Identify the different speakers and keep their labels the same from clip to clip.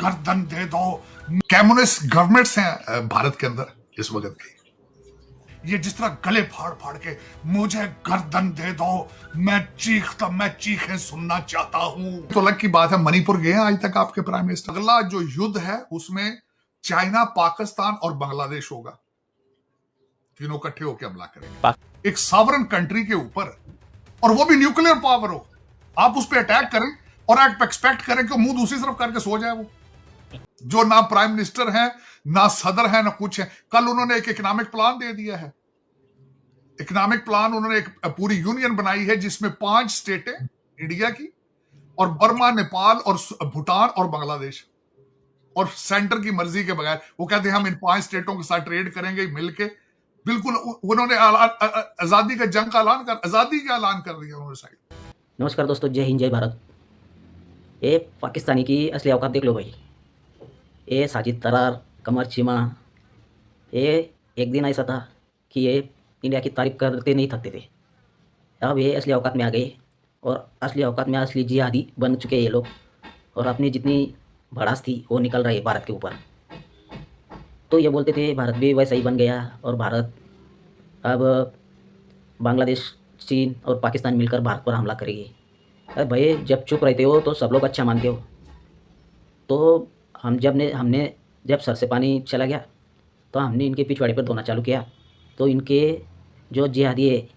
Speaker 1: गर्दन दे दो। Communist governments हैं भारत के अंदर इस वक्त की, ये जिस तरह गले फाड़ फाड़ के मुझे गर्दन दे दो, मैं चीखें सुनना चाहता हूं। तो अलग की बात है, मणिपुर गए आज तक आपके प्राइम मिनिस्टर? अगला जो युद्ध है उसमें चाइना, पाकिस्तान और बांग्लादेश होगा, तीनों इकट्ठे होकर हमला करेंगे एक सॉवरेन कंट्री के ऊपर, और वो भी न्यूक्लियर पावर हो। आप उस पर अटैक करें और आप एक्सपेक्ट करें कि मुंह दूसरी तरफ करके सो जाए वो, जो ना प्राइम मिनिस्टर है, ना सदर है, ना कुछ है। कल उन्होंने एक इकोनॉमिक प्लान दे दिया है। इकोनॉमिक प्लान उन्होंने एक पूरी यूनियन बनाई है जिसमें 5 स्टेटें इंडिया की, और बर्मा, नेपाल और भूटान और बांग्लादेश, और सेंटर की मर्जी के बगैर वो कहते हैं हम इन 5 स्टेटों के साथ ट्रेड करेंगे मिलके। बिल्कुल उन्होंने आजादी का जंग का ऐलान कर, आजादी का ऐलान कर दिया उन्होंने साइड।
Speaker 2: नमस्कार दोस्तों, जय हिंद, जय भारत। ये पाकिस्तानी की असली औकात देख लो भाई। ये साजिद तरार, कमर चीमा, ये एक दिन ऐसा था कि ये इंडिया की तारीफ करते नहीं थकते थे। अब ये असली औकात में आ गए, और असली औकात में असली जिहादी बन चुके ये लोग, और अपनी जितनी भड़ास थी वो निकल रही है भारत के ऊपर। तो ये बोलते थे भारत भी वैसा ही बन गया, और भारत अब बांग्लादेश, चीन और पाकिस्तान मिलकर भारत पर हमला करेगी। अरे भाई, जब चुप रहते हो तो सब लोग अच्छा मानते हो। तो हमने जब सर से पानी चला गया तो हमने इनके पिछवाड़े पर धोना चालू किया, तो इनके जो जिहादी है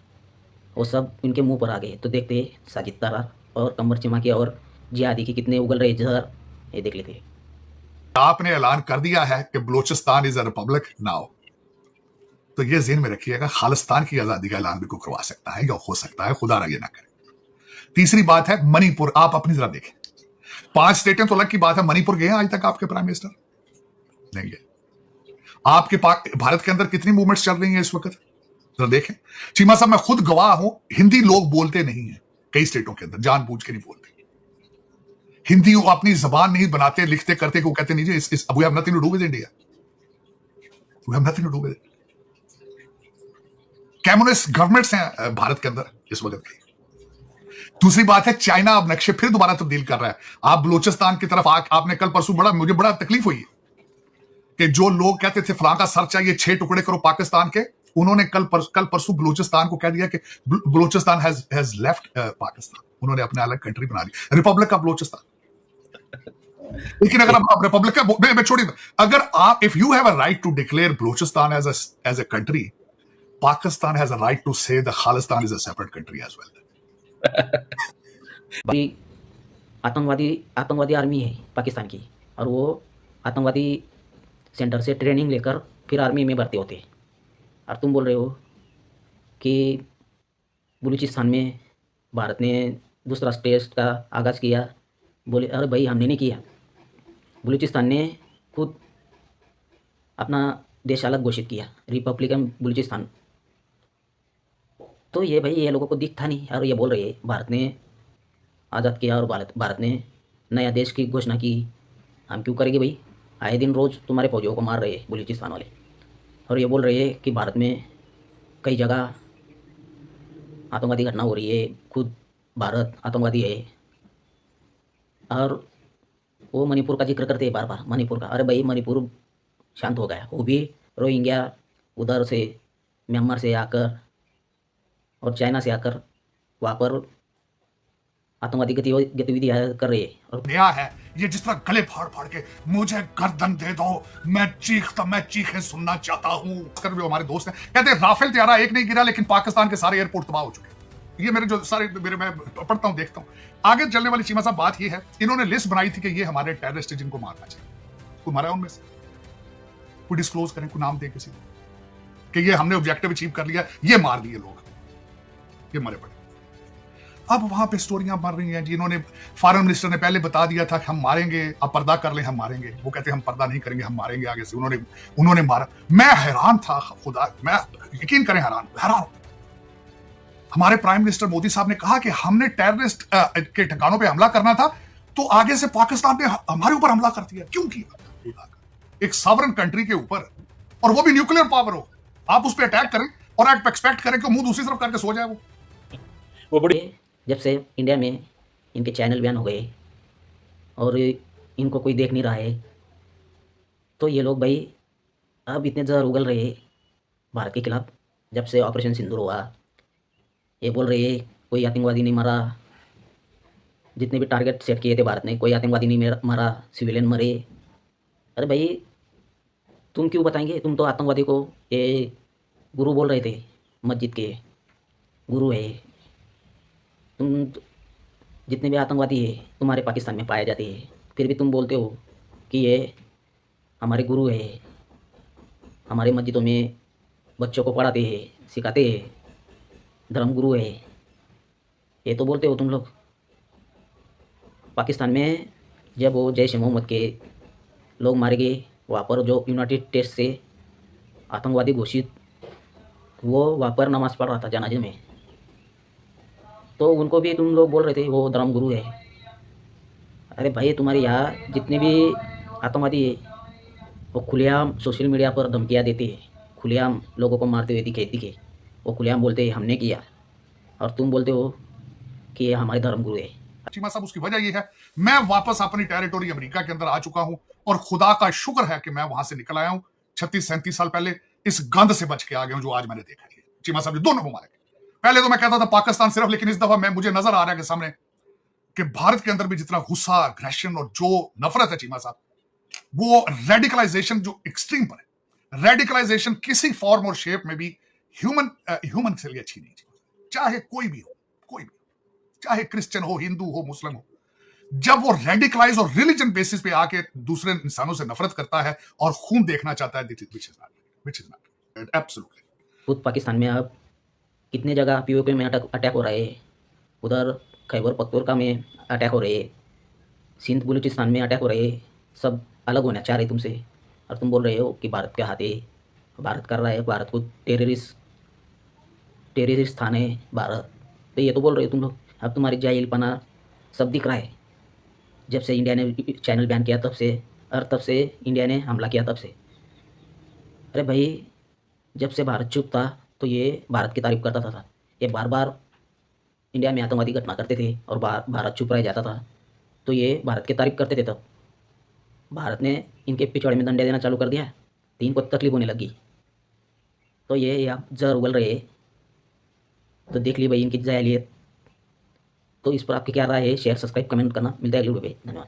Speaker 2: वो सब इनके मुंह पर आ गए। तो देखते साजिद तरार और कमर चिमा के और जिहादी की कितने उगल रहे जहर, ये देख लेते।
Speaker 1: आपने ऐलान कर दिया है कि Balochistan is a republic now, तो ये ज़हन में रखिएगा, खालिस्तान की आजादी का ऐलान भी कोई करवा सकता है या हो सकता है, खुदा ये ना करे। तीसरी बात है मणिपुर, आप अपनी जरा देखें, 5 स्टेटें तो अलग की बात है, मणिपुर गए आज तक आपके प्राइम मिनिस्टर? नहीं गए। आपके भारत के अंदर कितनी मूवमेंट्स चल रही हैं इस वक्त, जरा देखें। चीमा साहब, मैं खुद गवाह हूं, हिंदी लोग बोलते नहीं है कई स्टेटों के अंदर, जानबूझ के नहीं बोलते हिंदी। वो अपनी जबान नहीं बनाते, लिखते करते, को कहते नहीं जी we have nothing to do with India, we have nothing to do with it. Communist governments हैं भारत के अंदर इस वक्त की। दूसरी बात है, चाइना अब नक्शे फिर दोबारा तब्दील कर रहा है। आप बलूचिस्तान की तरफ आपने कल परसों मुझे बड़ा तकलीफ हुई कि जो लोग कहते थे फलां का सर चाहिए, 6 टुकड़े करो पाकिस्तान के, उन्होंने कल परसों बलूचिस्तान को कह दिया कि बलूचिस्तान हैज लेफ्ट पाकिस्तान, उन्होंने अपना अलग कंट्री बना ली, रिपब्लिक ऑफ बलूचिस्तान। लेकिन अगर आप रिपब्लिक का छोड़िए, अगर आप if you have a right to declare Balochistan as a country, Pakistan has a right to say that Khalistan is a separate country as well.
Speaker 2: आतंकवादी आर्मी है पाकिस्तान की, और वो आतंकवादी सेंटर से ट्रेनिंग लेकर फिर आर्मी में भर्ती होते हैं। और तुम बोल रहे हो कि बलूचिस्तान में भारत ने दूसरा स्टेट का आगाज़ किया। बोले अरे भाई, हमने नहीं किया। बलूचिस्तान ने खुद अपना देश अलग घोषित किया, रिपब्लिकन बलूचिस्तान। तो ये भाई, ये लोगों को दिखता नहीं, और ये बोल रहे हैं भारत ने आज़ाद किया और भारत ने नया देश की घोषणा की। हम क्यों करेंगे भाई? आए दिन रोज़ तुम्हारे फौजियों को मार रहे हैं बलूचिस्तान वाले, और ये बोल रहे हैं कि भारत में कई जगह आतंकवादी घटना हो रही है, खुद भारत आतंकवादी है। और वो मणिपुर का जिक्र करते हैं बार बार, मणिपुर का। अरे भाई, मणिपुर शांत हो गया, वो भी रोहिंग्या उधर से म्यांमार से आकर और चाइना से आकर वहाँ पर आतंकवादी गतिविधियां कर रही है। और
Speaker 1: नया है ये, जिस तरह गले फाड़ फाड़ के मुझे गर्दन दे दो, मैं चीखें सुनना चाहता हूं। कर भी हमारे दोस्त हैं, कहते हैं राफेल त्यारा एक नहीं गिरा, लेकिन पाकिस्तान के सारे एयरपोर्ट तबाह हो चुके। ये मेरे जो सारे मैं पढ़ता हूं, देखता हूं। आगे चलने वाली चीमा साहब बात ये है, इन्होंने लिस्ट बनाई थी कि ये हमारे टेररिस्ट जिनको मारना चाहिए। कोई मारा उनमें से? कोई डिस्क्लोज करें, कोई नाम दे किसी को कि ये हमने ऑब्जेक्टिव अचीव कर लिया, ये मार दिए लोग, ये मरे पड़े। अब वहां पे स्टोरियां बन रही हैं जी, इन्होंने फॉरेन मिनिस्टर ने पहले बता दिया था कि हम मारेंगे, अब पर्दा कर लें, हम मारेंगे। वो कहते हैं हम पर्दा नहीं करेंगे, हम मारेंगे आगे से। उन्होंने मारा। मैं हैरान था, खुदा, मैं यकीन करें हैरान। हमारे प्राइम मिनिस्टर मोदी साहब ने कहा कि हमने टेररिस्ट के ठिकानों पे हमला करना था, तो आगे से पाकिस्तान ने हमारे ऊपर हमला कर दिया। क्यों किया? एक सॉवरेन कंट्री के ऊपर, और वो भी न्यूक्लियर पावर हो। आप उस पर अटैक करें और आप एक्सपेक्ट करें कि मुंह दूसरी तरफ करके सो जाए वो
Speaker 2: बड़ी। जब से इंडिया में इनके चैनल बैन हो गए और इनको कोई देख नहीं रहा है। तो ये लोग भाई अब इतने ज़्यादा उगल रहे हैं भारत के खिलाफ। जब से ऑपरेशन सिंदूर हुआ, ये बोल रहे हैं कोई आतंकवादी नहीं मरा, जितने भी टारगेट सेट किए थे भारत ने कोई आतंकवादी नहीं मरा, सिविलियन मरे। अरे भाई तुम क्यों बताएंगे? तुम तो आतंकवादी को ये गुरु बोल रहे थे, मस्जिद के गुरु है। तुम जितने भी आतंकवादी है तुम्हारे पाकिस्तान में पाए जाते हैं, फिर भी तुम बोलते हो कि ये हमारे गुरु है, हमारे मस्जिदों में बच्चों को पढ़ाते हैं, सिखाते हैं, धर्म गुरु है। ये तो बोलते हो तुम लोग। पाकिस्तान में जब वो जैश ए मोहम्मद के लोग मारे गए, वहाँ पर जो यूनाइटेड स्टेट्स से आतंकवादी घोषित, वो वहाँ पर नमाज़ पढ़ रहा था जनाजे में, तो उनको भी तुम लोग बोल रहे थे वो धर्म गुरु है। अरे भाई तुम्हारे यहाँ जितने भी आतंकवादी है वो खुलेआम सोशल मीडिया पर धमकियाँ देते हैं, खुलेआम लोगों को मारते हुए दिखे, वो खुलेआम बोलते हैं हमने किया, और तुम बोलते हो कि ये हमारे धर्म गुरु है।
Speaker 1: चीमा साहब, उसकी वजह यह है मैं वापस अपनी टेरिटोरी अमेरिका के अंदर आ चुका हूं और खुदा का शुक्र है कि मैं वहां से निकल आया हूं 36-37 साल पहले। इस गंद से बच के आ गया हूं जो आज मैंने देखा है। चीमा साहब ने दोनों को मारे। पहले तो मैं कहता था पाकिस्तान सिर्फ, लेकिन इस दफा मुझे नजर आ रहा है कि सामने कि भारत के अंदर भी जितना गुस्सा, अग्रेशन और जो नफरत है चीमा साहब, वो रेडिकलाइजेशन जो एक्सट्रीम पर है, रेडिकलाइजेशन किसी फॉर्म और शेप में भी ह्यूमन के लिए अच्छी नहीं। चाहे कोई भी हो, कोई भी, चाहे क्रिश्चियन हो, हिंदू हो, मुस्लिम हो, जब वो रेडिकलाइज और रिलीजन बेसिस पे आके दूसरे इंसानों से नफरत करता है और खून देखना चाहता है, which is not absolutely।
Speaker 2: खुद पाकिस्तान में अब कितने जगह पीओके में अटैक हो रहे हैं, उधर खैबर पख्तूनख्वा में अटैक हो रहे हैं, सिंध बलूचिस्तान में अटैक हो रहे हैं। सब अलग होना चाह रहे तुमसे, और तुम बोल रहे हो कि भारत के हाथ है, भारत कर रहा है, भारत को टेररिस्ट स्थान है भारत। तो ये तो बोल रहे हो तुम लोग। अब तुम्हारी जाहिलपना सब दिख रहा है। जब से इंडिया ने चैनल बैन किया तब से, और तब से इंडिया ने हमला किया तब से। अरे भाई जब से भारत चुप था तो ये भारत की तारीफ करता था। ये बार बार इंडिया में आतंकवादी घटना करते थे और भारत चुप रह जाता था, तो ये भारत की तारीफ करते थे। तब भारत ने इनके पिछवाड़े में डंडे देना चालू कर दिया तो इनको तकलीफ होने लगी। तो ये आप जहर उगल रहे, तो देख ली भाई इनकी जाहिलियत। तो इस पर आपकी क्या राय है? शेयर, सब्सक्राइब, कमेंट करना। मिलता है अगली वीडियो पे। धन्यवाद।